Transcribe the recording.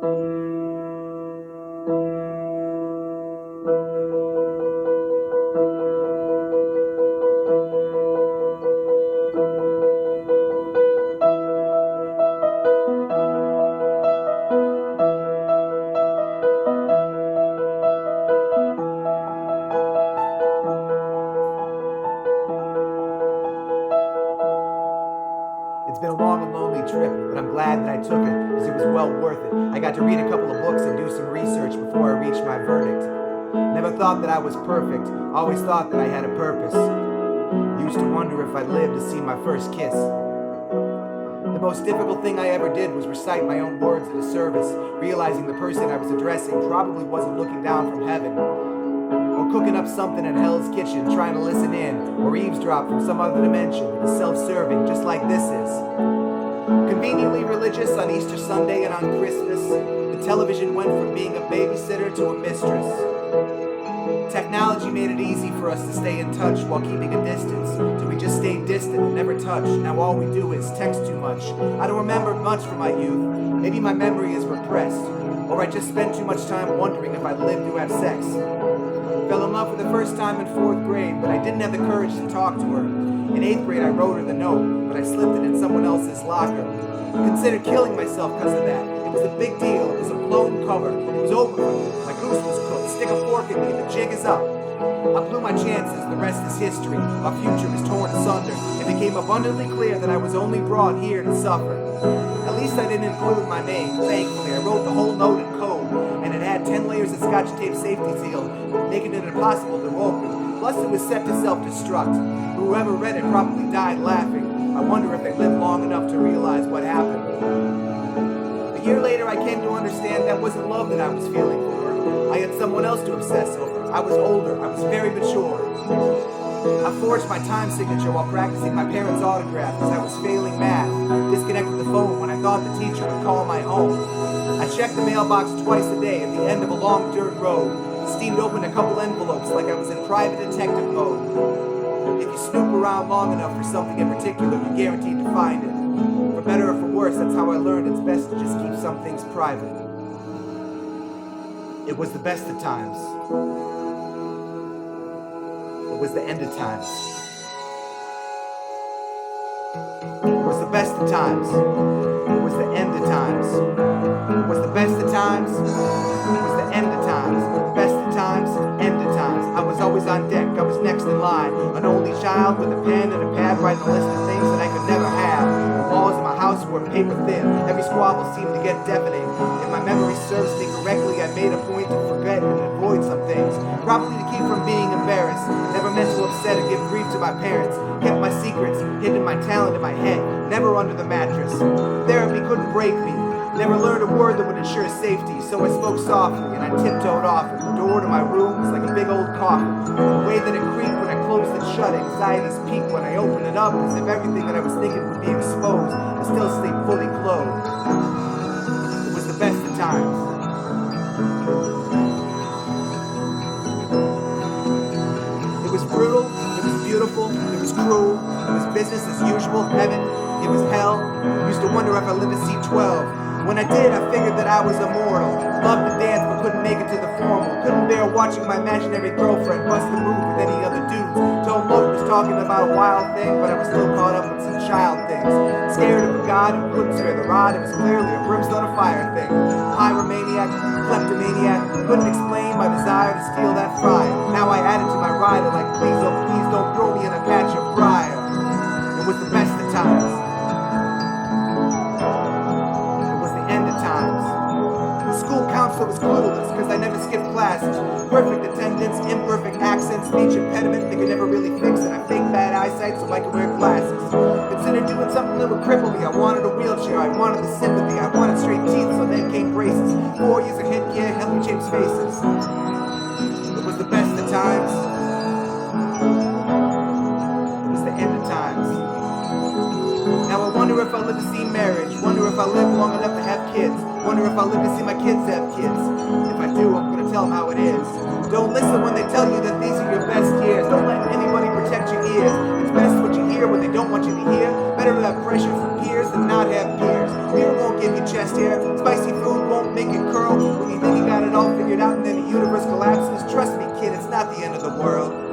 It's been a long and lonely trip, but I'm glad that I took it, because it was well worth it. I got to read a couple of books and do some research before I reached my verdict. Never thought that I was perfect, always thought that I had a purpose. Used to wonder if I'd live to see my first kiss. The most difficult thing I ever did was recite my own words at a service, realizing the person I was addressing probably wasn't looking down from heaven, or cooking up something in Hell's Kitchen, trying to listen in, or eavesdrop from some other dimension that is self-serving, just like this is. Conveniently religious on Easter Sunday and on Christmas, the television went from being a babysitter to a mistress. Technology made it easy for us to stay in touch while keeping a distance, so we just stayed distant and never touched. Now all we do is text too much. I don't remember much from my youth. Maybe my memory is repressed, or I just spent too much time wondering if I'd live to have sex. Fell in love for the first time in 4th grade, but I didn't have the courage to talk to her. In 8th grade I wrote her the note, but I slipped it in someone else's locker. I considered killing myself because of that. It was a big deal, it was a blown cover, it was over for me, my goose was cooked, stick a fork in me, the jig is up. I blew my chances, the rest is history, our future is torn asunder. It became abundantly clear that I was only brought here to suffer. At least I didn't include my name, thankfully. I wrote the whole note in code, and it had 10 layers of scotch tape safety seal, making it impossible to open. Plus it was set to self-destruct. Whoever read it probably died laughing. I wonder if they lived long enough to realize what happened. A year later I came to understand that wasn't love that I was feeling for her. I had someone else to obsess over. I was older, I was very mature. I forged my time signature while practicing my parents' autograph because I was failing math. Disconnected the phone when I thought the teacher would call my home. I checked the mailbox twice a day at the end of a long dirt road. Steamed open a couple envelopes like I was in private detective mode. If you snoop around long enough for something in particular, you're guaranteed to find it. For better or for worse, that's how I learned it's best to just keep some things private. It was the best of times. It was the end of times. It was the best of times. It was the end of times. It was the best of times. It was the end of times. Best of times, end of times. I was always on deck, I was next in line. An only child with a pen and a pad writing a list of things that I could never have. The walls of my house were paper thin. Every squabble seemed to get deafening. If my memory serves me correctly, I made a point to forget and avoid some things. Probably to keep from being embarrassed. Never meant to upset or give grief to my parents. Kept my secrets, hidden my talent in my head, never under the mattress. Therapy couldn't break me. Never learned a word that would ensure safety, so I spoke softly and I tiptoed off it. The door to my room was like a big old coffin. The way that it creaked when I closed it shut, anxieties peaked when I opened it up, as if everything that I was thinking would be exposed. I still stayed fully clothed. It was the best of times. It was brutal, it was beautiful, it was cruel, it was business as usual, heaven, it was hell. Used to wonder if I lived to see 12. When I did, I figured that I was immortal. Loved to dance but couldn't make it to the formal. Couldn't bear watching my imaginary girlfriend bust a move with any other dudes. Told Moke was talking about a wild thing, but I was still caught up with some child things. Scared of a god who couldn't spare the rod, it was clearly a brimstone of fire thing. Pyromaniac, kleptomaniac, couldn't explain my desire to steal that fire. Now I add it to my rider like, please don't throw me in a patch of briar. It was the best of times. School counselor was clueless because I never skipped classes. Perfect attendance, imperfect accent, speech impediment they could never really fix it. I faked bad eyesight so I could wear glasses. Considered doing something that would cripple me. I wanted a wheelchair, I wanted the sympathy, I wanted straight teeth, so then came braces. 4 years of headgear helped me change faces. It was the best of times. It was the end of times. Now I wonder if I live to see marriage. Wonder if I live long enough to have kids. Wonder if I live to see my kids have kids. If I do, I'm gonna tell them how it is. Don't listen when they tell you that these are your best years. Don't let anybody protect your ears. It's best what you hear when they don't want you to hear. Better to have pressure from peers than not have peers. Beer won't give you chest hair. Spicy food won't make make it curl. When you think you got it all figured out and then the universe collapses, trust me, kid, it's not the end of the world.